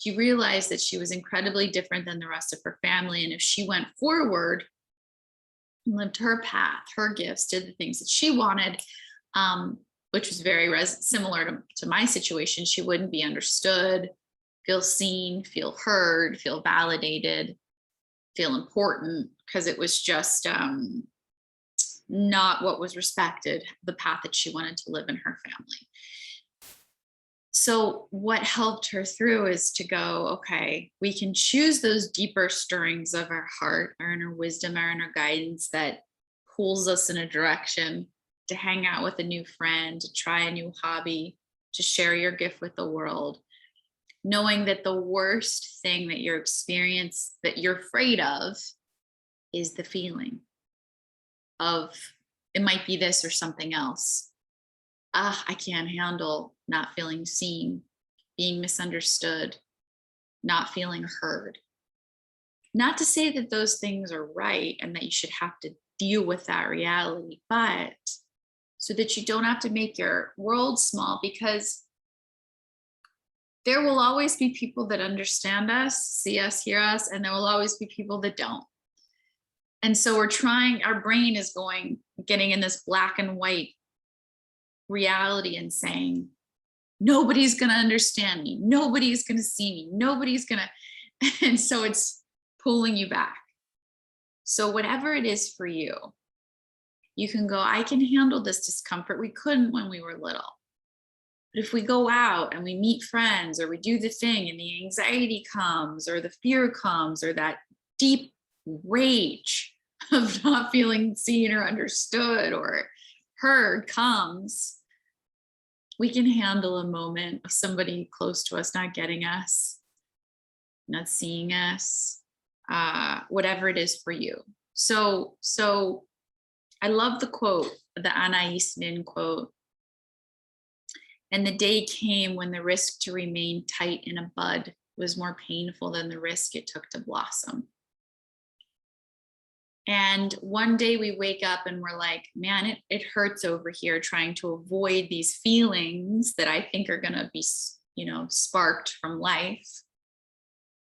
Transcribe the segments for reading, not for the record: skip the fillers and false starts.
she realized that she was incredibly different than the rest of her family. And if she went forward and lived her path, her gifts, did the things that she wanted, which was very similar to my situation, she wouldn't be understood, feel seen, feel heard, feel validated, feel important, because it was just not what was respected, the path that she wanted to live in her family. So what helped her through is to go, okay, we can choose those deeper stirrings of our heart, our inner wisdom, our inner guidance that pulls us in a direction to hang out with a new friend, to try a new hobby, to share your gift with the world, knowing that the worst thing that you're afraid of is the feeling of, it might be this or something else. I can't handle not feeling seen, being misunderstood, not feeling heard. Not to say that those things are right and that you should have to deal with that reality, but so that you don't have to make your world small, because there will always be people that understand us, see us, hear us, and there will always be people that don't. And so our brain is getting in this black and white reality and saying, nobody's going to understand me. Nobody's going to see me. And so it's pulling you back. So whatever it is for you, you can go, I can handle this discomfort. We couldn't when we were little. But if we go out and we meet friends, or we do the thing and the anxiety comes, or the fear comes, or that deep rage of not feeling seen or understood or heard comes, we can handle a moment of somebody close to us not getting us, not seeing us, whatever it is for you. So I love the quote, the Anais Nin quote. And the day came when the risk to remain tight in a bud was more painful than the risk it took to blossom. And one day we wake up and we're like, man, it hurts over here trying to avoid these feelings that I think are going to be, sparked from life.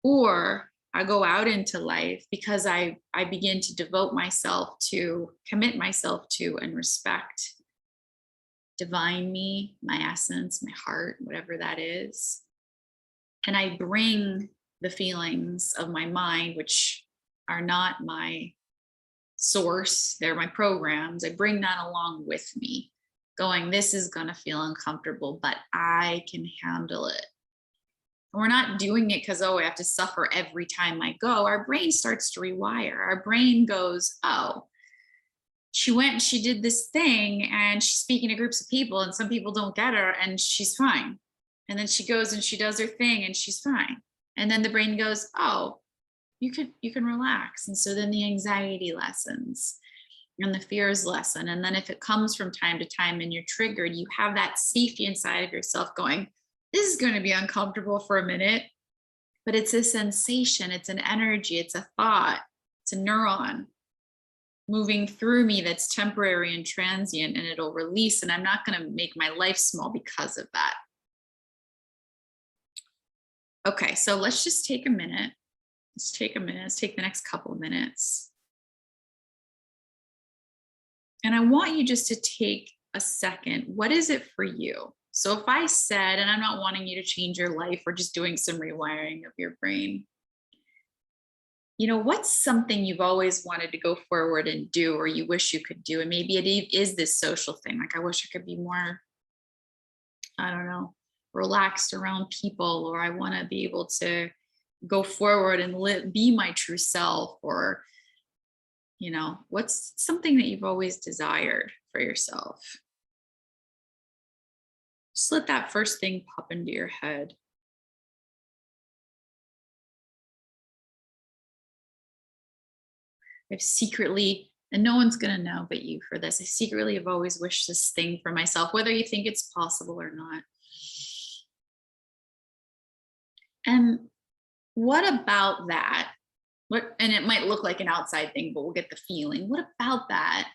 Or I go out into life because I begin to commit myself to and respect divine me, my essence, my heart, whatever that is. And I bring the feelings of my mind, which are not my source, they're my programs. I bring that along with me, going, this is going to feel uncomfortable, but I can handle it. And we're not doing it because, I have to suffer every time I go. Our brain starts to rewire. Our brain goes, she went and she did this thing and she's speaking to groups of people and some people don't get her and she's fine. And then she goes and she does her thing and she's fine. And then the brain goes, you can relax. And so then the anxiety lessens and the fears lessen. And then if it comes from time to time and you're triggered, you have that safety inside of yourself going, this is going to be uncomfortable for a minute, but it's a sensation, it's an energy, it's a thought, it's a neuron moving through me that's temporary and transient, and it'll release, and I'm not going to make my life small because of that. Okay, so let's just take a minute. Let's take the next couple of minutes. And I want you just to take a second. What is it for you? So if I said, and I'm not wanting you to change your life, we're just doing some rewiring of your brain. What's something you've always wanted to go forward and do, or you wish you could do? And maybe it is this social thing. Like, I wish I could be more, relaxed around people, or I want to be able to go forward and be my true self, or, what's something that you've always desired for yourself? Just let that first thing pop into your head. I've secretly, and no one's going to know but you for this, I secretly have always wished this thing for myself, whether you think it's possible or not. And what about that? And it might look like an outside thing, but we'll get the feeling. What about that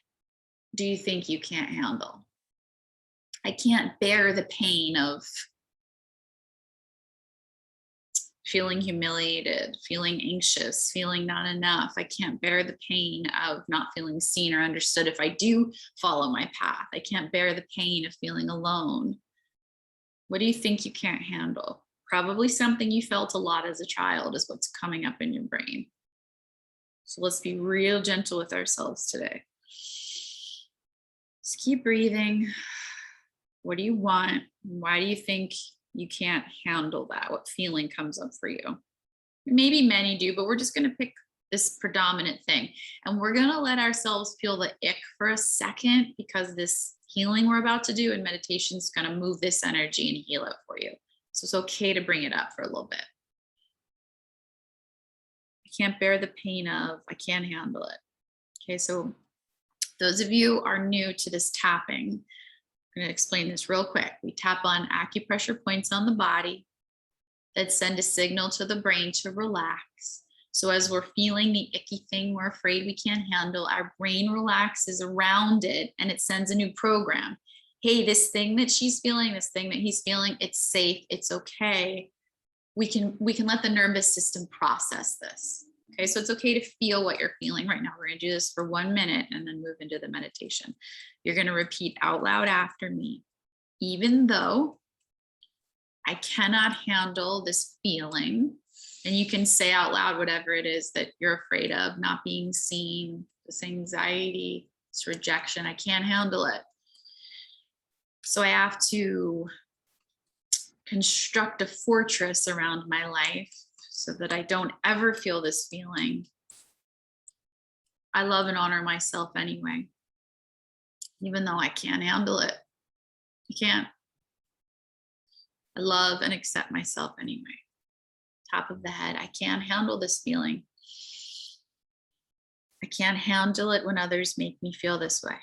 do you think you can't handle? I can't bear the pain of feeling humiliated, feeling anxious, feeling not enough. I can't bear the pain of not feeling seen or understood if I do follow my path. I can't bear the pain of feeling alone. What do you think you can't handle? Probably something you felt a lot as a child is what's coming up in your brain. So let's be real gentle with ourselves today. Just keep breathing. What do you want? Why do you think you can't handle that? What feeling comes up for you? Maybe many do, but we're just going to pick this predominant thing. And we're going to let ourselves feel the ick for a second, because this healing we're about to do in meditation is going to move this energy and heal it for you. So it's okay to bring it up for a little bit. I can't bear the pain of, I can't handle it. Okay, so those of you are new to this tapping, I'm going to explain this real quick. We tap on acupressure points on the body that send a signal to the brain to relax. So as we're feeling the icky thing we're afraid we can't handle, our brain relaxes around it and it sends a new program. Hey, this thing that she's feeling, this thing that he's feeling, it's safe, it's okay. We can let the nervous system process this. Okay, so it's okay to feel what you're feeling right now. We're going to do this for 1 minute and then move into the meditation. You're going to repeat out loud after me. Even though I cannot handle this feeling, and you can say out loud whatever it is that you're afraid of, not being seen, this anxiety, this rejection, I can't handle it. So I have to construct a fortress around my life so that I don't ever feel this feeling. I love and honor myself anyway, even though I can't handle it. I can't. I love and accept myself anyway. Top of the head, I can't handle this feeling. I can't handle it when others make me feel this way.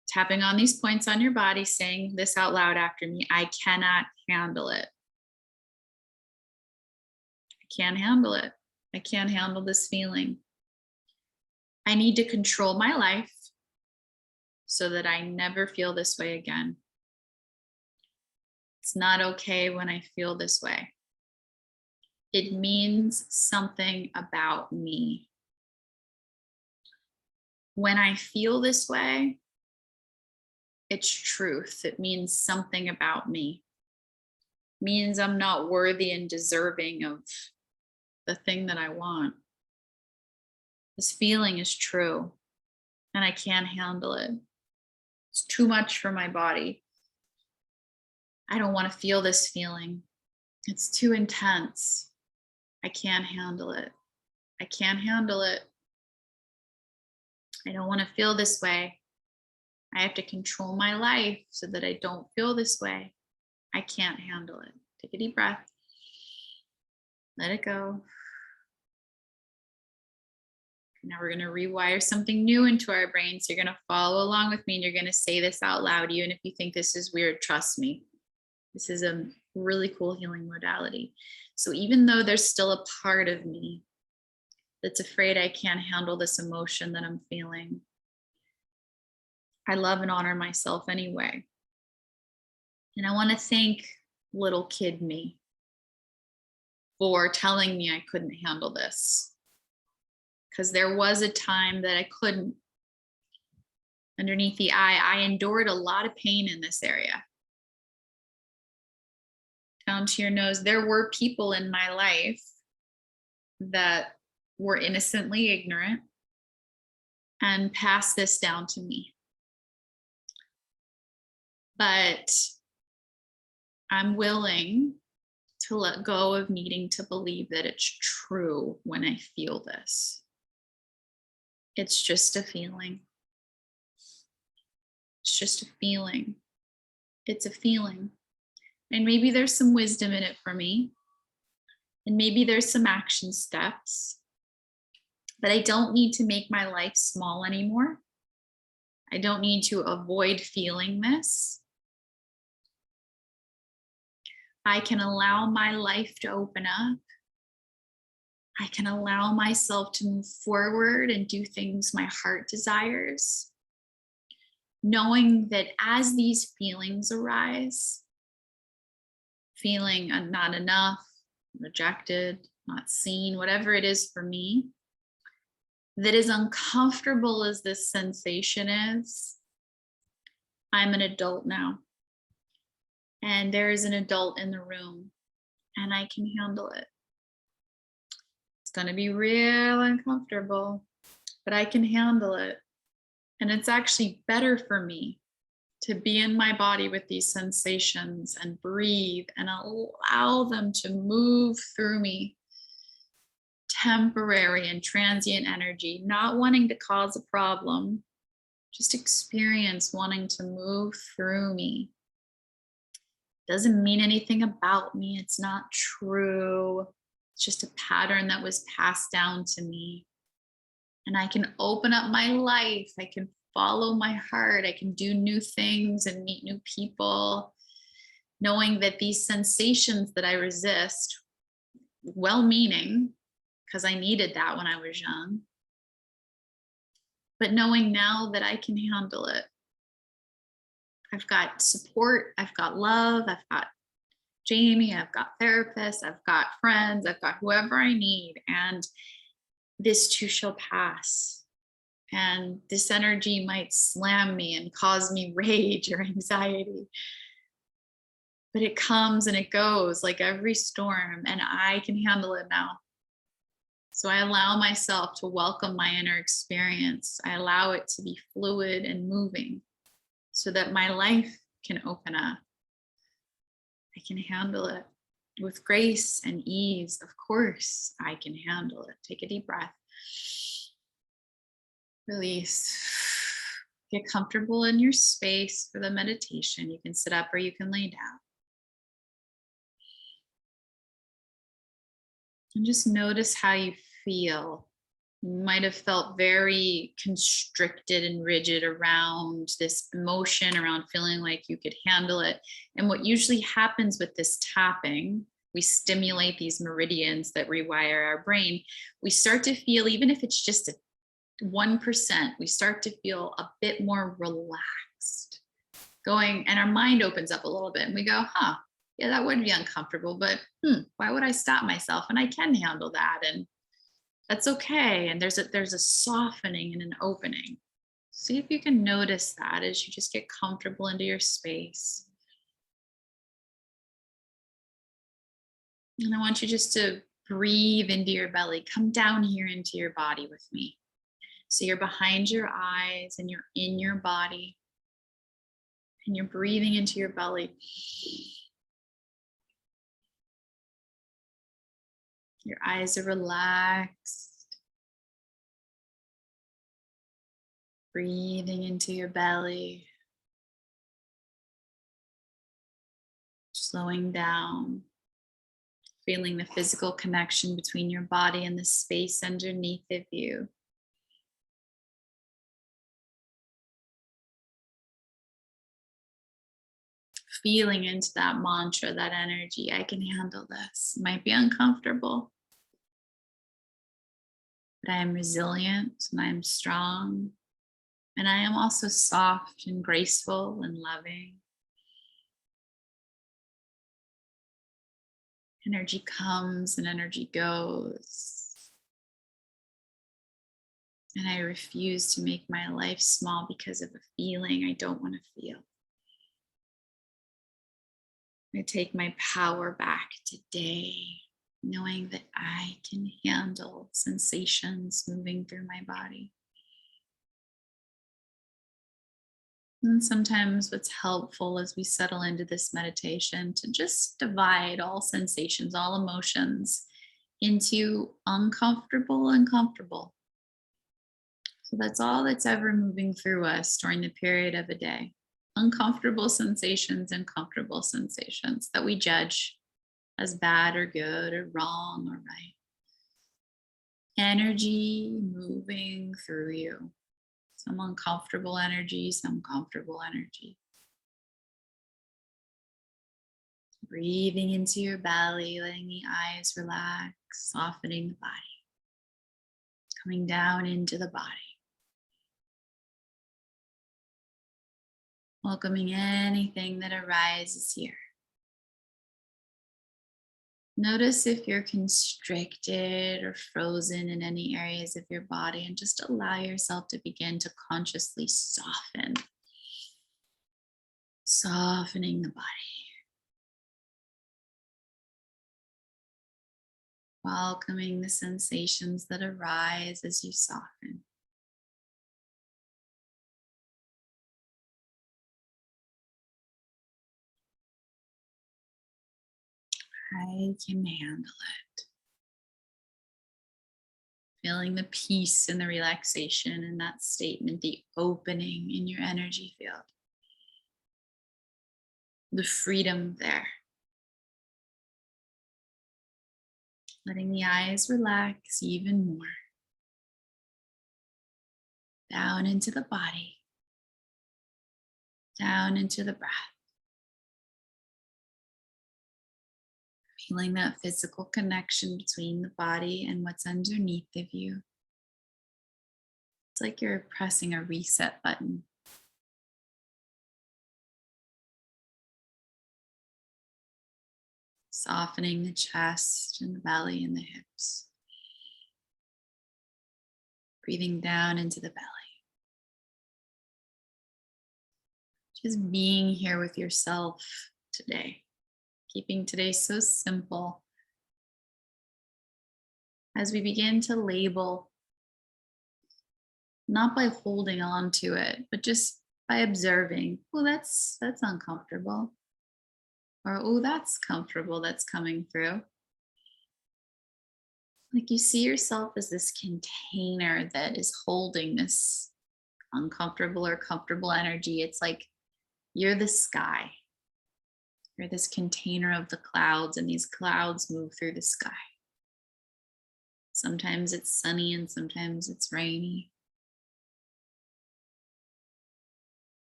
Tapping on these points on your body, saying this out loud after me, I cannot handle it. I can't handle it. I can't handle this feeling. I need to control my life so that I never feel this way again. It's not okay when I feel this way. It means something about me. When I feel this way, it's truth. It means something about me. It means I'm not worthy and deserving of the thing that I want. This feeling is true, and I can't handle it. It's too much for my body. I don't want to feel this feeling. It's too intense. I can't handle it. I can't handle it. I don't want to feel this way. I have to control my life so that I don't feel this way. I can't handle it. Take a deep breath. Let it go. Now we're going to rewire something new into our brain. So you're going to follow along with me and you're going to say this out loud. Even if you think this is weird, trust me. This is a really cool healing modality. So even though there's still a part of me that's afraid I can't handle this emotion that I'm feeling, I love and honor myself anyway. And I want to thank little kid me for telling me I couldn't handle this. Because there was a time that I couldn't. Underneath the eye, I endured a lot of pain in this area. Down to your nose, there were people in my life that were innocently ignorant and passed this down to me. But I'm willing to let go of needing to believe that it's true when I feel this. It's just a feeling. It's just a feeling. It's a feeling. And maybe there's some wisdom in it for me. And maybe there's some action steps. But I don't need to make my life small anymore. I don't need to avoid feeling this. I can allow my life to open up. I can allow myself to move forward and do things my heart desires, knowing that as these feelings arise, feeling not enough, rejected, not seen, whatever it is for me, that as uncomfortable as this sensation is, I'm an adult now. And there is an adult in the room, and I can handle it. It's going to be real uncomfortable, but I can handle it. And it's actually better for me to be in my body with these sensations and breathe and allow them to move through me. Temporary and transient energy, not wanting to cause a problem, just experience wanting to move through me. Doesn't mean anything about me. It's not true. It's just a pattern that was passed down to me. And I can open up my life. I can follow my heart. I can do new things and meet new people, knowing that these sensations that I resist, well-meaning, because I needed that when I was young, but knowing now that I can handle it. I've got support, I've got love, I've got Jamie, I've got therapists, I've got friends, I've got whoever I need, and this too shall pass. And this energy might slam me and cause me rage or anxiety, but it comes and it goes like every storm, and I can handle it now. So I allow myself to welcome my inner experience. I allow it to be fluid and moving so that my life can open up. I can handle it with grace and ease. Of course, I can handle it. Take a deep breath. Release. Get comfortable in your space for the meditation. You can sit up or you can lay down. And just notice how you feel. You might have felt very constricted and rigid around this emotion, around feeling like you could handle it. And what usually happens with this tapping, we stimulate these meridians that rewire our brain. We start to feel, even if it's just a 1%, we start to feel a bit more relaxed going, and our mind opens up a little bit and we go, yeah, that would be uncomfortable, but why would I stop myself? And I can handle that. And that's okay. And there's a softening and an opening. See if you can notice that as you just get comfortable into your space. And I want you just to breathe into your belly. Come down here into your body with me. So you're behind your eyes and you're in your body. And you're breathing into your belly. Your eyes are relaxed. Breathing into your belly. Slowing down. Feeling the physical connection between your body and the space underneath of you. Feeling into that mantra, that energy. I can handle this. It might be uncomfortable, but I am resilient and I am strong. And I am also soft and graceful and loving. Energy comes and energy goes. And I refuse to make my life small because of a feeling I don't want to feel. I take my power back today, knowing that I can handle sensations moving through my body. And sometimes what's helpful as we settle into this meditation to just divide all sensations, all emotions into uncomfortable and comfortable. So that's all that's ever moving through us during the period of a day. Uncomfortable sensations and comfortable sensations that we judge as bad or good or wrong or right. Energy moving through you. Some uncomfortable energy, some comfortable energy. Breathing into your belly, letting the eyes relax, softening the body. Coming down into the body. Welcoming anything that arises here. Notice if you're constricted or frozen in any areas of your body, and just allow yourself to begin to consciously soften, softening the body, welcoming the sensations that arise as you soften. I can handle it. Feeling the peace and the relaxation in that statement, the opening in your energy field, the freedom there. Letting the eyes relax even more. Down into the body, down into the breath. Feeling that physical connection between the body and what's underneath of you. It's like you're pressing a reset button. Softening the chest and the belly and the hips. Breathing down into the belly. Just being here with yourself today. Keeping today so simple as we begin to label, not by holding on to it, but just by observing, oh, that's uncomfortable. Or, oh, that's comfortable, that's coming through. Like you see yourself as this container that is holding this uncomfortable or comfortable energy. It's like you're the sky. You're this container of the clouds, and these clouds move through the sky. Sometimes it's sunny and sometimes it's rainy.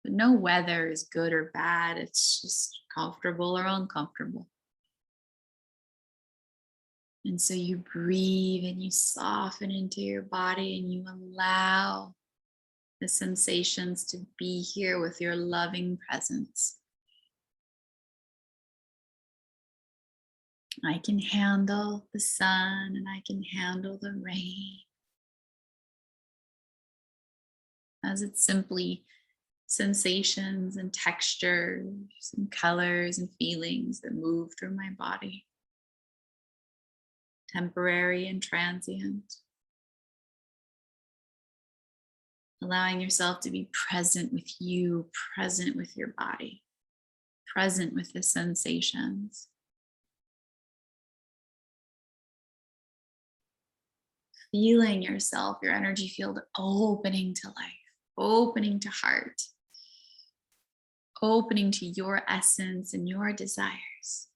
But no weather is good or bad. It's just comfortable or uncomfortable. And so you breathe and you soften into your body and you allow the sensations to be here with your loving presence. I can handle the sun and I can handle the rain. As it's simply sensations and textures and colors and feelings that move through my body. Temporary and transient. Allowing yourself to be present with you, present with your body, present with the sensations. Feeling yourself, your energy field opening to life, opening to heart, opening to your essence and your desires.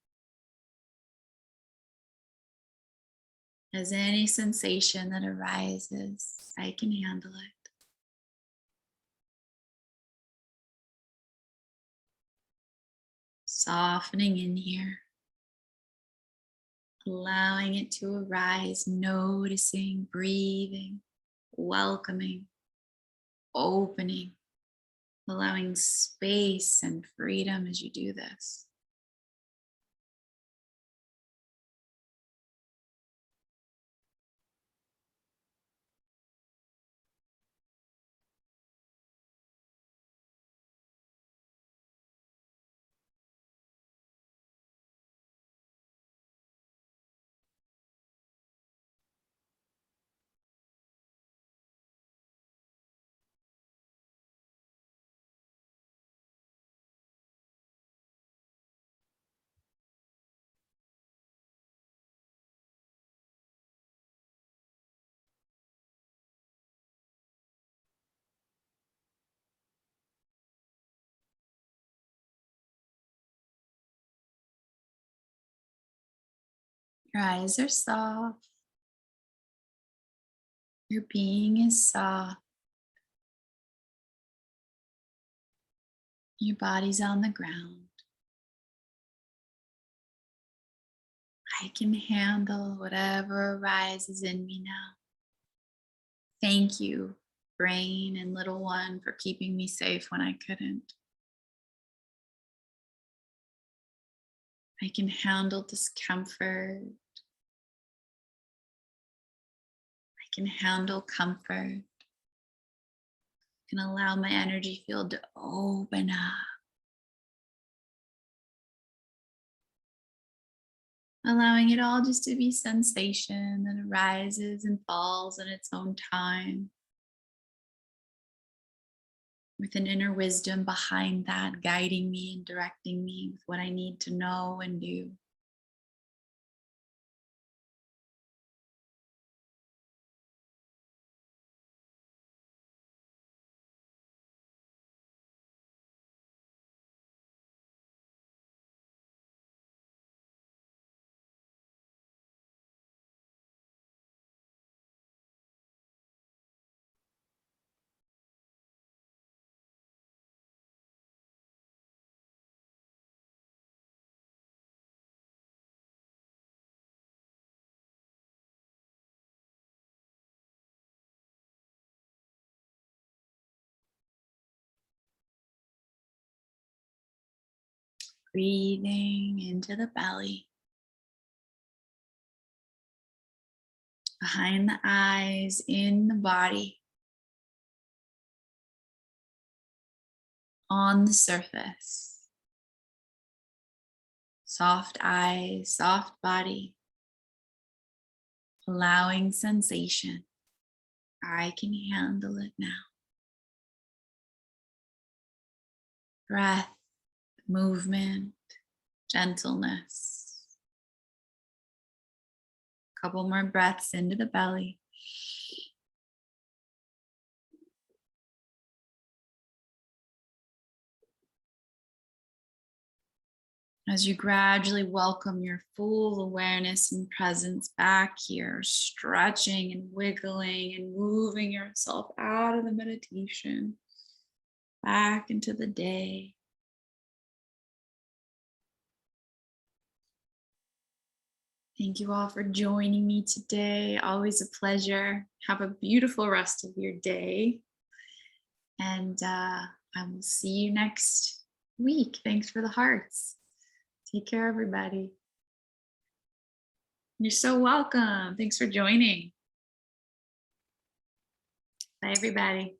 As any sensation that arises, I can handle it. Softening in here. Allowing it to arise, noticing, breathing, welcoming, opening, allowing space and freedom as you do this. Your eyes are soft. Your being is soft. Your body's on the ground. I can handle whatever arises in me now. Thank you, brain and little one, for keeping me safe when I couldn't. I can handle discomfort. I can handle comfort. I can allow my energy field to open up. Allowing it all just to be sensation that arises and falls in its own time. With an inner wisdom behind that, guiding me and directing me with what I need to know and do. Breathing into the belly, behind the eyes, in the body, on the surface. Soft eyes, soft body, allowing sensation. I can handle it now. Breath, movement, gentleness. A couple more breaths into the belly. As you gradually welcome your full awareness and presence back here, stretching and wiggling and moving yourself out of the meditation, back into the day. Thank you all for joining me today. Always a pleasure. Have a beautiful rest of your day. And I will see you next week. Thanks for the hearts. Take care, everybody. You're so welcome. Thanks for joining. Bye, everybody.